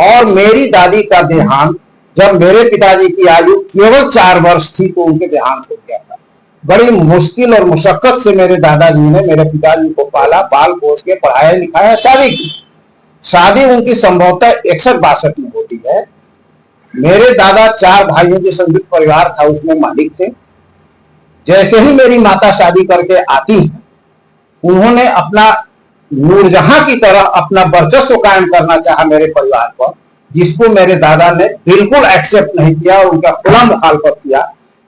और मेरी दादी का देहांत जब मेरे पिताजी की आयु केवल 4 वर्ष थी तो उनके देहांत हो गया था। बड़ी मुश्किल और मुशक्कत से मेरे दादाजी ने मेरे पिताजी को पाला, पाल पोस के पढ़ाया लिखाया, शादी की। शादी उनकी संभवतः 61-62 में होती है। मेरे दादा 4 भाइयों के संयुक्त परिवार था, उसमें मालिक थे। जैसे ही मेरी माता शादी करके आती है, उन्होंने अपना नूरजहां की तरह अपना वर्चस्व कायम करना चाहा मेरे परिवार पर, जिसको मेरे दादा ने बिल्कुल एक्सेप्ट नहीं किया और उनका खुला मुखालफत किया,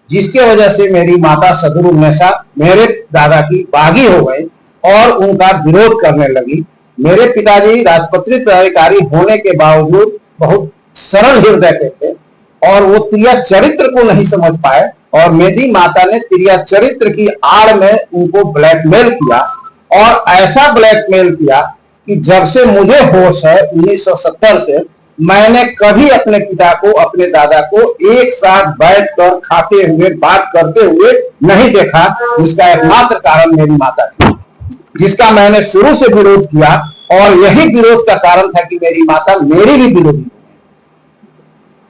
जिसके वजह से मेरी माता सदरुन्नेसा मेरे दादा की बागी हो गई और उनका विरोध करने लगी। मेरे पिताजी राजपत्रित अधिकारी होने के बावजूद बहुत सरल हृदय के थे और वो त्रिया चरित्र को नहीं समझ पाए और मेरी माता ने त्रिया चरित्र की आड़ में उनको ब्लैकमेल किया और ऐसा ब्लैकमेल किया कि जब से मुझे होश है 1970 से मैंने कभी अपने पिता को, अपने दादा को एक साथ बैठकर खाते हुए बात करते हुए नहीं देखा। इसका एकमात्र कारण मेरी माता थी, जिसका मैंने शुरू से विरोध किया और यही विरोध का कारण था कि मेरी माता मेरी भी विरोधी।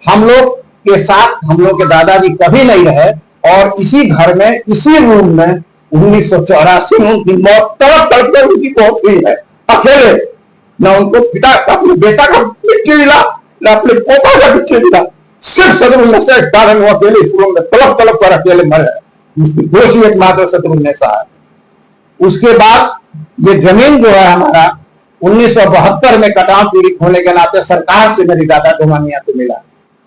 हम लोग के साथ हम लोग के दादाजी कभी नहीं रहे और इसी घर में, इसी रूम में 1984 में उनकी मौत तड़प तड़प कर उनकी मौत हुई है। अकेले न उनको पिता, अपने बेटा का मिट्टी मिला, न अपने पोता का मिट्टी मिला, सिर्फ सदरुन्नेसा के कारण वो अकेले इस रूम में तड़प तड़प कर अकेले मरे। इसकी दोषी एकमात्र सदरुन्नेसा है। उसके बाद ये जमीन जो है हमारा 1972 में कटाव पीड़ित होने के नाते सरकार से मेरी दादा डोमानिया को मिला,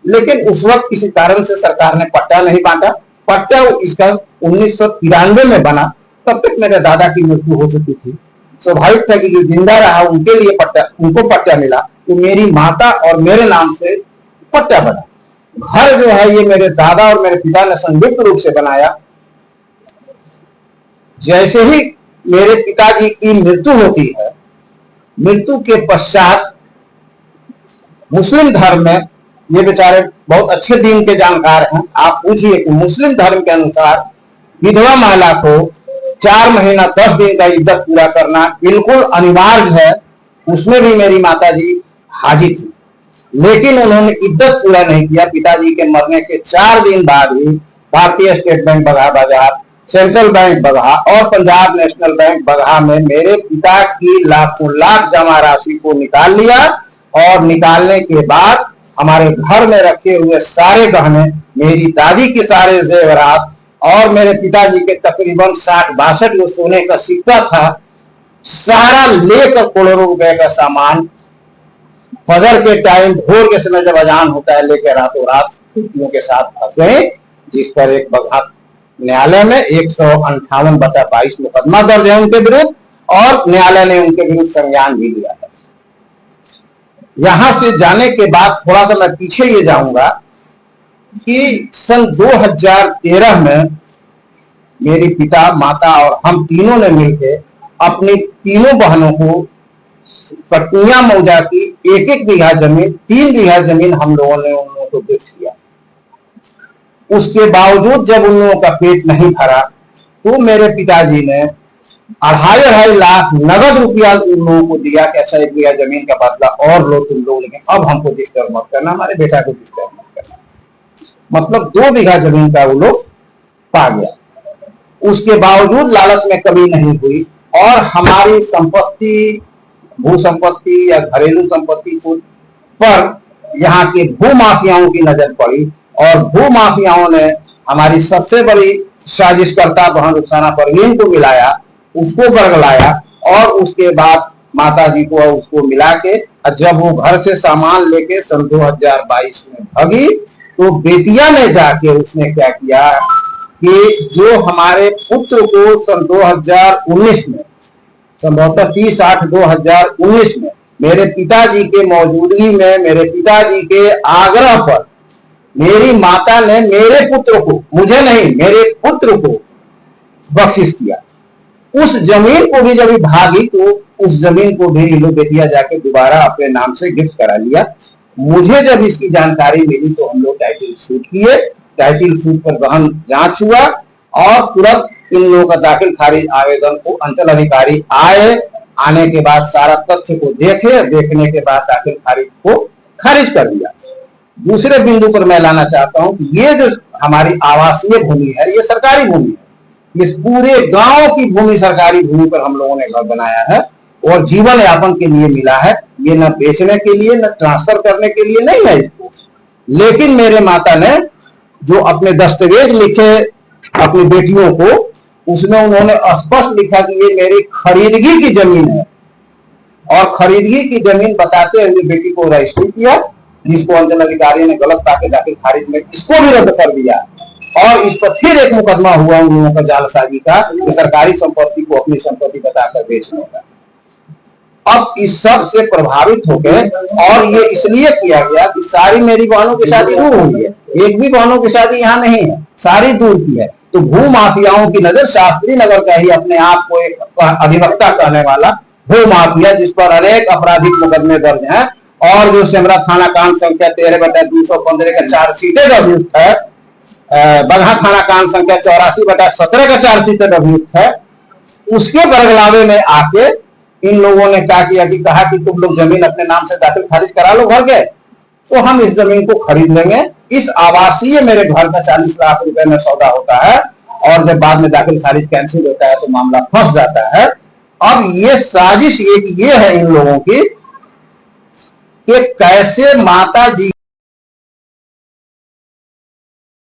लेकिन उस वक्त किसी कारण से सरकार ने पट्टा नहीं बांटा। पट्टा इसका 1993 में बना, तब तक मेरे दादा की मृत्यु हो चुकी थी। स्वाभाविक था कि जो जिंदा रहा उनके लिए पट्टा, उनको पट्टा मिला, तो मेरी माता और मेरे नाम से पट्टा बना। घर जो है ये मेरे दादा और मेरे पिता ने संयुक्त रूप से बनाया। जैसे ही मेरे पिताजी की मृत्यु होती है, मृत्यु के पश्चात मुस्लिम धर्म में, ये बेचारे बहुत अच्छे दीन के जानकार हैं, आप पूछिए कि मुस्लिम धर्म के अनुसार विधवा महिला को 4 महीना 10 दिन का इद्दत पूरा करना बिल्कुल अनिवार्य है। उसमें भी मेरी माताजी हाजिर थी, लेकिन उन्होंने इद्दत पूरा नहीं किया। पिताजी के मरने के 4 दिन बाद ही भारतीय स्टेट बैंक बगहा बाजार, सेंट्रल बैंक बगहा और पंजाब नेशनल बैंक बगहा में मेरे पिता की लाखों लाख जमा राशि को निकाल लिया और निकालने के बाद हमारे घर में रखे हुए सारे गहने, मेरी दादी के सारे जेवरात और मेरे पिताजी के तकरीबन 60-62 जो सोने का सिक्का था, सारा लेकर करोड़ों रुपए का सामान फजर के टाइम, भोर के समय जब अजान होता है, लेकर रातों रात कुर्तियों के साथ फंस गए, जिस पर एक बगहा न्यायालय में 158/22 मुकदमा दर्ज है उनके विरुद्ध और न्यायालय ने उनके विरुद्ध संज्ञान भी लिया है। यहां से जाने के बाद थोड़ा सा मैं पीछे ये जाऊंगा कि सन 2013 में मेरे पिता, माता और हम तीनों ने मिलकर अपनी तीनों बहनों को कटनिया मौजा की 1-1 बीघा जमीन, 3 बीघा जमीन हम लोगों ने उन लोगों को बेच दिया। उसके बावजूद जब उन लोगों का पेट नहीं भरा तो मेरे पिताजी ने 2.5 लाख नगद रुपया उन लोगों को दिया कि अच्छा 1 बीघा जमीन का बदला और लो तुम लोग, लेकिन अब हमको डिस्टर्ब मत करना, हमारे बेटा को डिस्टर्ब मत करना। मतलब 2 बीघा जमीन का वो लोग पा गया। उसके बावजूद लालच में कमी नहीं हुई और हमारी संपत्ति, भू संपत्ति या घरेलू संपत्ति पर यहाँ के भू माफियाओं की नजर पड़ी और भू माफियाओं ने हमारी सबसे बड़ी साजिशकर्ता बहन रुखसाना परवीन को मिलाया, उसको बरगलाया और उसके बाद माताजी को उसको मिला के जब वो घर से सामान लेके सन 2022 में भागी तो बेतिया में जाके उसने क्या किया कि जो हमारे पुत्र को सन 2019 में, संभवतः 30/8/2019 में मेरे पिताजी के मौजूदगी में, मेरे पिताजी के आग्रह पर मेरी माता ने मेरे पुत्र को, मुझे नहीं, मेरे पुत्र को बख्शिश किया। उस जमीन को भी जब भागी तो उस जमीन को भी इन लोग बेतिया जाके दोबारा अपने नाम से गिफ्ट करा लिया। मुझे जब इसकी जानकारी मिली तो हम लोग टाइटल सूट किए। टाइटल सूट पर गहन जांच हुआ और तुरंत इन लोगों का दाखिल खारिज आवेदन को अंचल अधिकारी आए, आने के बाद सारा तथ्य को देखे, देखने के बाद दाखिल खारिज को खारिज कर दिया। दूसरे बिंदु पर मैं लाना चाहता हूं कि ये जो हमारी आवासीय भूमि है, ये सरकारी भूमि है। इस पूरे गांव की भूमि सरकारी भूमि पर हम लोगों ने घर बनाया है और जीवन यापन के लिए मिला है। ये न बेचने के लिए, न ट्रांसफर करने के लिए नहीं है इसको। लेकिन मेरे माता ने जो अपने दस्तावेज लिखे अपनी बेटियों को, उसमें उन्होंने स्पष्ट लिखा कि ये मेरी खरीदगी की जमीन है, और खरीदगी की जमीन बताते हुए बेटी को रजिस्ट्री किया, जिसको अंचल अधिकारी ने गलत पाके जाकर खारिज में इसको भी रद्द कर दिया। और इस पर फिर एक मुकदमा हुआ उन लोगों का जालसाजी का, कि सरकारी संपत्ति को अपनी संपत्ति बताकर बेचने का। अब इस सब से प्रभावित हो गए, और ये इसलिए किया गया कि सारी मेरी बहनों की शादी दूर हुई है, एक भी बहनों की शादी यहाँ नहीं है, सारी दूर की है। तो भू माफियाओं की नजर शास्त्री नगर का ही अपने आप को एक अधिवक्ता कहने वाला भू माफिया, जिस पर अनेक आपराधिक मुकदमे दर्ज हैं, और जो सिमरा थाना कांड संख्या 13/215 का चार्जशीटेड अभियुक्त है, बगहा थाना कांड संख्या 84/17 का चार्जशीटेड अभियुक्त है, उसके बरगलावे में आके इन लोगों ने क्या किया कि कहा कि तुम लोग जमीन अपने नाम से दाखिल खारिज करा लो घर के, तो हम इस जमीन को खरीद लेंगे। इस आवासीय मेरे घर का 40 लाख रुपए में सौदा होता है, और जब बाद में दाखिल खारिज कैंसिल होता है तो मामला फंस जाता है। अब ये साजिश एक ये है इन लोगों की कि कैसे माता जी